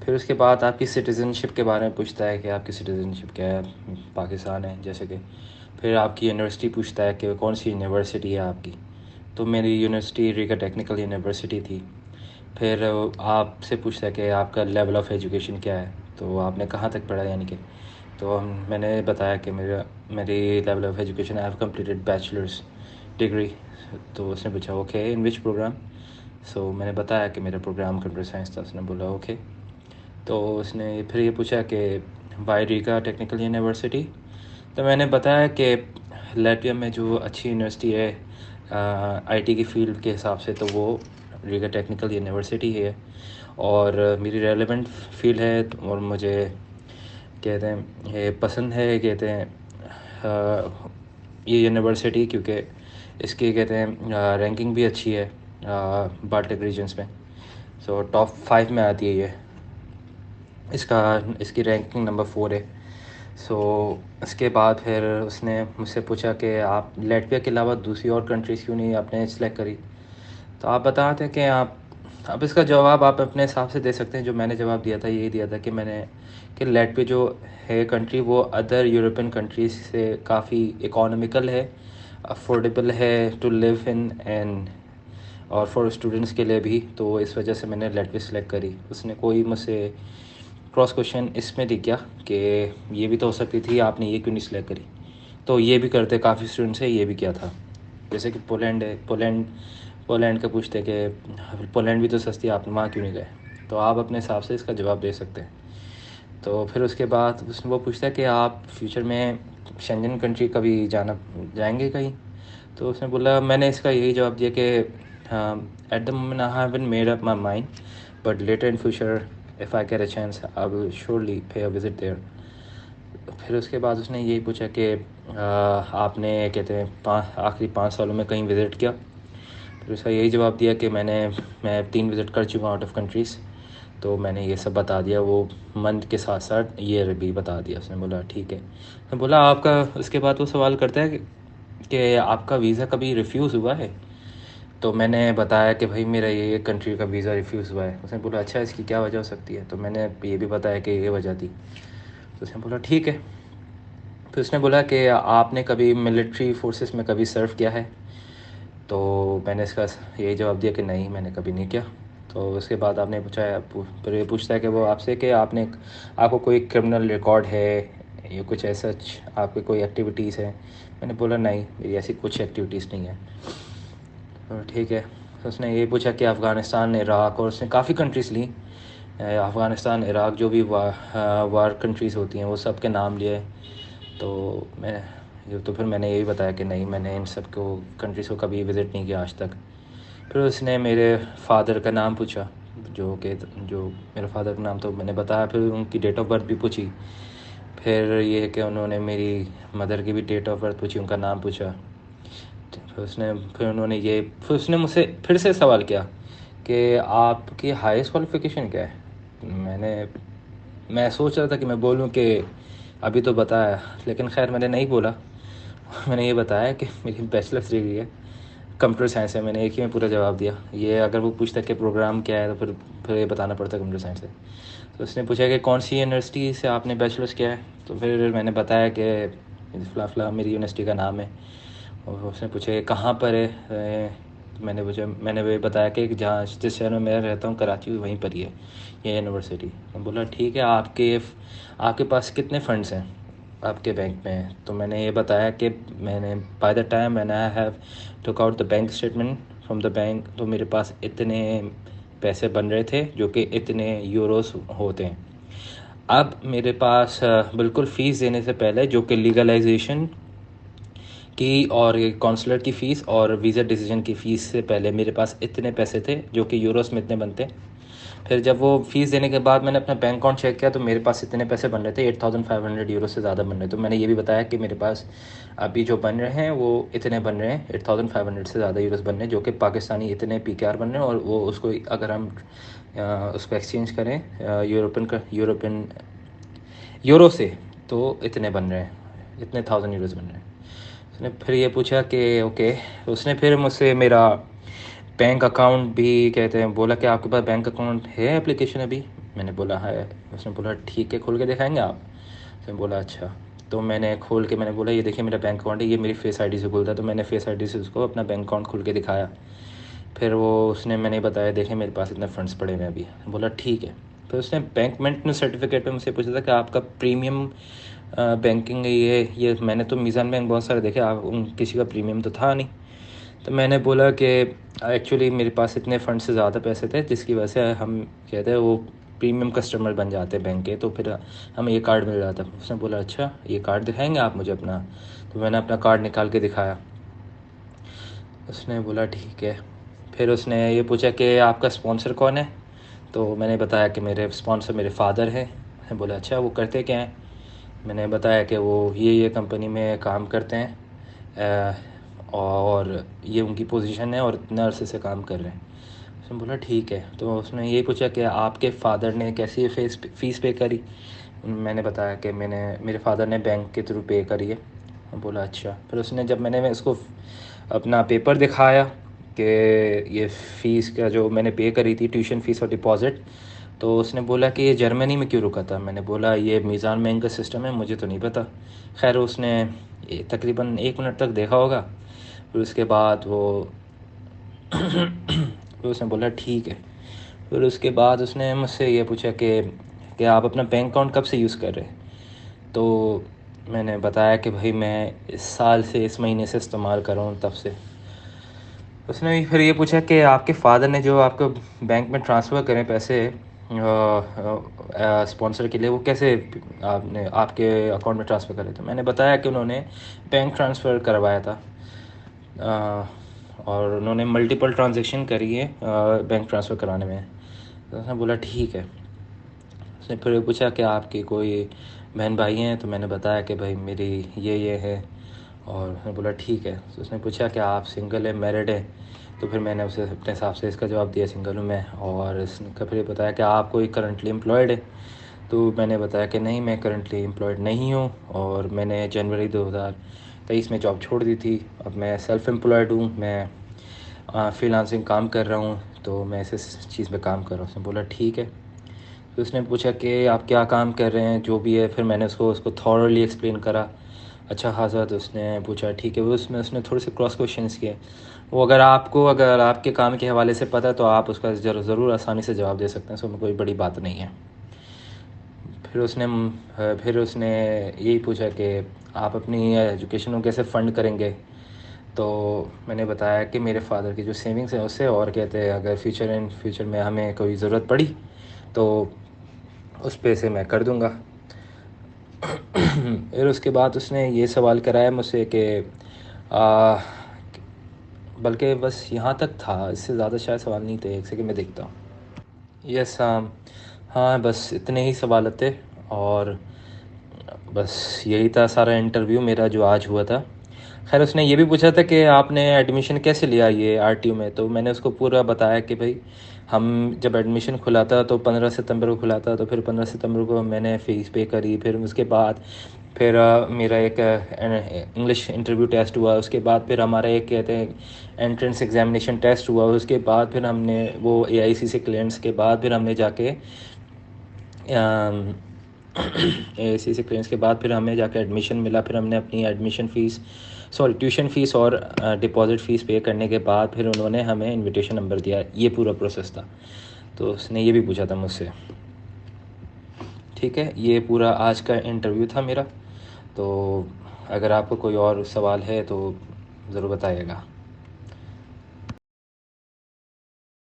پھر اس کے بعد آپ کی سٹیزن شپ کے بارے میں پوچھتا ہے کہ آپ کی سٹیزن شپ کیا ہے، پاکستان ہے جیسے کہ. پھر آپ کی یونیورسٹی پوچھتا ہے کہ کون سی یونیورسٹی ہے آپ کی. تو میری یونیورسٹی ریگا ٹیکنیکل یونیورسٹی تھی. پھر آپ سے پوچھتا ہے کہ آپ کا لیول آف ایجوکیشن کیا ہے، تو آپ نے کہاں تک پڑھا یعنی کہ. تو میں نے بتایا کہ میری level of education I have completed bachelors degree. تو اس نے پوچھا اوکے ان وچ پروگرام. سو میں نے بتایا کہ میرا پروگرام کمپیوٹر سائنس تھا. اس نے بولا اوکے. تو اس نے پھر یہ پوچھا کہ وائی ریگا ٹیکنیکل یونیورسٹی. تو میں نے بتایا کہ لیٹویا میں جو اچھی یونیورسٹی ہے آئی ٹی کی فیلڈ کے حساب سے تو وہ ریگا ٹیکنیکل یونیورسٹی ہے، اور میری ریلیونٹ فیلڈ ہے اور مجھے کہتے ہیں یہ پسند ہے کہتے ہیں یہ یونیورسٹی، کیونکہ اس کی کہتے ہیں رینکنگ بھی اچھی ہے بالٹک ریجنس میں. سو ٹاپ 5 میں آتی ہے یہ. اس کی رینکنگ نمبر 4 ہے. سو اس کے بعد پھر اس نے مجھ سے پوچھا کہ آپ لیٹویا کے علاوہ دوسری اور کنٹریز کیوں نہیں آپ نے سلیکٹ کری. تو آپ بتاتے ہیں کہ اب اس کا جواب آپ اپنے حساب سے دے سکتے ہیں. جو میں نے جواب دیا تھا یہی دیا تھا کہ لیٹویا جو ہے کنٹری وہ ادر یورپین کنٹریز سے کافی اکانومیکل ہے، افورڈیبل ہے ٹو لیو ان اینڈ اور فار اسٹوڈنٹس کے لیے بھی. تو اس وجہ سے میں نے لیٹویا سلیکٹ کری. اس نے کوئی مجھ سے کراس کوشچن اس میں دکھا کہ یہ بھی تو ہو سکتی تھی، آپ نے یہ کیوں نہیں سلیکٹ کری. تو یہ بھی کرتے کافی اسٹوڈنٹس ہے، یہ بھی کیا تھا. جیسے کہ پولینڈ ہے، پولینڈ کا پوچھتے کہ پولینڈ بھی تو سستی ہے، آپ وہاں کیوں نہیں گئے. تو آپ اپنے حساب سے اس کا جواب دے سکتے ہیں. تو پھر اس کے بعد وہ پوچھتا ہے کہ آپ فیوچر میں شنگن کنٹری کبھی جائیں گے کہیں. تو اس نے بولا، میں نے اس کا یہی جواب دیا کہ at the moment I haven't made up my mind but later in future if I get a chance I will surely pay a visit there. پھر اس کے بعد اس نے یہی پوچھا کہ آپ نے کہتے ہیں آخری 5 سالوں میں کہیں وزٹ کیا. پھر اس کا یہی جواب دیا کہ میں 3 وزٹ کر چکا ہوں آؤٹ آف کنٹریز. تو میں نے یہ سب بتا دیا، وہ منتھ کے ساتھ ساتھ ایئر بھی بتا دیا. اس نے بولا ٹھیک ہے. میں بولا آپ کا، اس کے بعد وہ سوال کرتا ہے کہ آپ کا ویزا کبھی ریفیوز ہوا ہے. تو میں نے بتایا کہ بھائی میرا یہ کنٹری کا ویزا ریفیوز ہوا ہے. اس نے بولا اچھا اس کی کیا وجہ ہو سکتی ہے. تو میں نے یہ بھی بتایا کہ یہ وجہ تھی. تو اس نے بولا ٹھیک ہے. پھر اس نے بولا کہ آپ نے کبھی ملٹری فورسز میں کبھی سرو کیا ہے. تو میں نے اس کا یہی جواب دیا کہ نہیں، میں نے کبھی نہیں کیا. تو اس کے بعد آپ نے پوچھا، پھر یہ پوچھتا ہے کہ وہ آپ سے کہ آپ کو کوئی کرمنل ریکارڈ ہے یا کچھ ایسا آپ کی کوئی ایکٹیویٹیز ہیں. میں نے بولا نہیں، میری ایسی کچھ ایکٹیویٹیز نہیں ہیں. ٹھیک ہے. تو اس نے یہ پوچھا کہ افغانستان، عراق، اور اس نے کافی کنٹریز لی، افغانستان، عراق، جو بھی وار کنٹریز ہوتی ہیں وہ سب کے نام لیے. تو پھر میں نے یہی بتایا کہ نہیں، میں نے ان سب کنٹریز کو کبھی وزٹ نہیں کیا آج تک. پھر اس نے میرے فادر کا نام پوچھا، جو میرے فادر کا نام تو میں نے بتایا. پھر ان کی ڈیٹ آف برتھ بھی پوچھی. پھر یہ کہ انہوں نے میری مدر کی بھی ڈیٹ آف برتھ پوچھی، ان کا نام پوچھا. پھر اس نے مجھ سے پھر سے سوال کیا کہ آپ کی ہائیسٹ کوالیفیکیشن کیا ہے. میں سوچ رہا تھا کہ میں بولوں کہ ابھی تو بتایا، لیکن خیر میں نے نہیں بولا. میں نے یہ بتایا کہ میری بیچلرس ڈگری ہے کمپیوٹر سائنس ہے. میں نے ایک ہی میں پورا جواب دیا. یہ اگر وہ پوچھتا کہ پروگرام کیا ہے تو پھر یہ بتانا پڑتا کمپیوٹر سائنس ہے. تو اس نے پوچھا کہ کون سی یونیورسٹی سے آپ نے بیچلرس کیا ہے. تو پھر میں نے بتایا کہ فلاں میری یونیورسٹی کا نام ہے. اور اس نے پوچھا کہ کہاں پر ہے. میں نے وہ بتایا کہ جس شہر میں میں رہتا ہوں کراچی، وہیں پر ہی ہے یہ یونیورسٹی. میں بولا ٹھیک ہے. آپ کے پاس کتنے فنڈس ہیں آپ کے بینک میں. تو میں نے یہ بتایا کہ میں نے بائی دا ٹائم میں نے have took out the bank statement from the bank, تو میرے پاس اتنے پیسے بن رہے تھے جو کہ اتنے یوروز ہوتے ہیں. اب میرے پاس بالکل فیس دینے سے پہلے، جو کہ لیگلائزیشن کی اور کونسلر کی فیس اور ویزا ڈیسیجن کی فیس سے پہلے میرے پاس اتنے پیسے تھے جو کہ یوروز میں اتنے بنتے. پھر جب وہ فیس دینے کے بعد میں نے اپنا بینک اکاؤنٹ چیک کیا تو میرے پاس اتنے پیسے بن رہے تھے 8500 یورو سے زیادہ بن رہے. تو میں نے یہ بھی بتایا کہ میرے پاس ابھی جو بن رہے ہیں وہ اتنے بن رہے ہیں 8500 سے زیادہ یوروز بن رہے ہیں، جو کہ پاکستانی اتنے PKR بن رہے ہیں. اور وہ اس کو اگر ہم اس کو ایکسچینج کریں یورپین یورو سے تو اتنے بن رہے ہیں، اتنے 1000 یوروز بن رہے ہیں. اس نے پھر یہ پوچھا کہ اوکے. اس نے پھر مجھ سے میرا بینک اکاؤنٹ بھی کہتے ہیں بولا کہ آپ کے پاس بینک اکاؤنٹ ہے اپلیکیشن ابھی. میں نے بولا ہے. اس نے بولا ٹھیک ہے کھول کے دکھائیں گے آپ؟ اس نے بولا اچھا. تو میں نے کھول کے میں نے بولا یہ دیکھیں میرا بینک اکاؤنٹ ہے, یہ میری فیس آئی ڈی سے کھلتا ہے. تو میں نے فیس آئی ڈی سے اس کو اپنا بینک اکاؤنٹ کھول کے دکھایا. پھر اس نے میں نے بتایا دیکھیں میرے پاس اتنے فنڈس پڑے ہوئے ابھی. بولا ٹھیک ہے. پھر اس نے بینک مینٹنس سرٹیفکیٹ پہ مجھ سے پوچھا تھا کہ آپ کا پریمیم بینکنگ یہ میں نے تو میزان بینک بہت سارے دیکھے, آپ کسی کا پریمیم تو تھا نہیں. تو میں نے بولا کہ ایکچولی میرے پاس اتنے فنڈ سے زیادہ پیسے تھے جس کی وجہ سے ہم کہتے ہیں وہ پریمیم کسٹمر بن جاتے ہیں بینک کے, تو پھر ہمیں یہ کارڈ مل جاتا. اس نے بولا اچھا یہ کارڈ دکھائیں گے آپ مجھے اپنا؟ تو میں نے اپنا کارڈ نکال کے دکھایا. اس نے بولا ٹھیک ہے. پھر اس نے یہ پوچھا کہ آپ کا اسپانسر کون ہے؟ تو میں نے بتایا کہ میرے اسپانسر میرے فادر ہیں. اس نے بولا اچھا وہ کرتے کیا ہیں؟ میں نے بتایا کہ وہ یہ کمپنی میں کام کرتے ہیں اور یہ ان کی پوزیشن ہے اور اتنے عرصے سے کام کر رہے ہیں. اس نے بولا ٹھیک ہے. تو اس نے یہ پوچھا کہ آپ کے فادر نے کیسی فیس پے کری؟ میں نے بتایا کہ میرے فادر نے بینک کے تھرو پے کری ہے. بولا اچھا. پھر اس نے جب میں نے اس کو اپنا پیپر دکھایا کہ یہ فیس کا جو میں نے پے کری تھی ٹیوشن فیس اور ڈپازٹ, تو اس نے بولا کہ یہ جرمنی میں کیوں رکا تھا؟ میں نے بولا یہ میزان بینک کا سسٹم ہے, مجھے تو نہیں پتہ. خیر اس نے تقریباً 1 منٹ تک دیکھا ہوگا. پھر اس کے بعد پھر اس نے بولا ٹھیک ہے. پھر اس کے بعد اس نے مجھ سے یہ پوچھا کہ آپ اپنا بینک اکاؤنٹ کب سے یوز کر رہے ہیں؟ تو میں نے بتایا کہ بھائی میں اس سال سے اس مہینے سے استعمال کر رہا ہوں تب سے. اس نے پھر یہ پوچھا کہ آپ کے فادر نے جو آپ کو بینک میں ٹرانسفر کریں پیسے اسپانسر کے لیے, وہ کیسے آپ کے اکاؤنٹ میں ٹرانسفر کرے؟ تو میں نے بتایا کہ انہوں نے بینک ٹرانسفر کروایا تھا اور انہوں نے ملٹیپل ٹرانزیکشن کری ہے بینک ٹرانسفر کرانے میں. تو اس نے بولا ٹھیک ہے. اس نے پھر پوچھا کہ آپ کی کوئی بہن بھائی ہیں؟ تو میں نے بتایا کہ بھائی میری یہ ہے. اور اس نے بولا ٹھیک ہے. تو اس نے پوچھا کہ آپ سنگل ہے میرڈ ہے؟ تو پھر میں نے اسے اپنے حساب سے اس کا جواب دیا سنگل ہوں میں. اور اس نے پھر بتایا کہ آپ کوئی کرنٹلی امپلائڈ ہے؟ تو میں نے بتایا کہ نہیں میں کرنٹلی امپلائڈ نہیں ہوں اور میں نے جنوری 2023 میں جاب چھوڑ دی تھی. اب میں سیلف امپلائڈ ہوں, میں فری لانسنگ کام کر رہا ہوں, تو میں اس چیز پہ کام کر رہا ہوں. اس نے بولا ٹھیک ہے. تو اس نے پوچھا کہ آپ کیا کام کر رہے ہیں جو بھی ہے. پھر میں نے اس کو تھورلی ایکسپلین کرا اچھا خاصا. تو اس نے پوچھا ٹھیک ہے. اس نے تھوڑے سے کراس کوشچنس کیے. وہ اگر آپ کے کام کے حوالے سے پتہ ہے تو آپ اس کا ضرور آسانی سے جواب دے سکتے ہیں, اس میں کوئی بڑی بات نہیں ہے. پھر اس نے یہی پوچھا کہ آپ اپنی ایجوکیشن کو کیسے فنڈ کریں گے؟ تو میں نے بتایا کہ میرے فادر کی جو سیونگس ہیں اس سے, اور کہتے ہیں اگر فیوچر میں ہمیں کوئی ضرورت پڑی تو اس پیسے میں کر دوں گا. پھر اس کے بعد اس نے یہ سوال کرایا مجھ سے کہ بلکہ بس یہاں تک تھا, اس سے زیادہ شاید سوال نہیں تھے. ایک سیکنڈ میں دیکھتا ہوں. یس ہاں بس اتنے ہی سوالات تھے اور بس یہی تھا سارا انٹرویو میرا جو آج ہوا تھا. خیر اس نے یہ بھی پوچھا تھا کہ آپ نے ایڈمیشن کیسے لیا یہ RTO میں. تو میں نے اس کو پورا بتایا کہ بھائی ہم جب ایڈمیشن کھلا تھا تو 15 ستمبر کو کھلا تھا, تو پھر 15 ستمبر کو میں نے فیس پے کری. پھر اس کے بعد میرا ایک انگلش انٹرویو ٹیسٹ ہوا. اس کے بعد پھر ہمارا ایک کہتے ہیں انٹرنس ایگزامینیشن ٹیسٹ ہوا. اس کے بعد پھر ہم نے وہ AICC سے کلیئرنس کے بعد پھر ہم نے جا کے AICC سے کلیئرنس کے بعد پھر ہمیں جا کے ایڈمیشن ملا. پھر ہم نے اپنی ٹیوشن فیس اور ڈپازٹ فیس پے کرنے کے بعد پھر انہوں نے ہمیں انویٹیشن نمبر دیا. یہ پورا پروسیس تھا. تو اس نے یہ بھی پوچھا تھا مجھ سے. ٹھیک ہے, یہ پورا آج کا انٹرویو تھا میرا. تو اگر آپ کو کوئی اور سوال ہے تو ضرور بتائیے گا.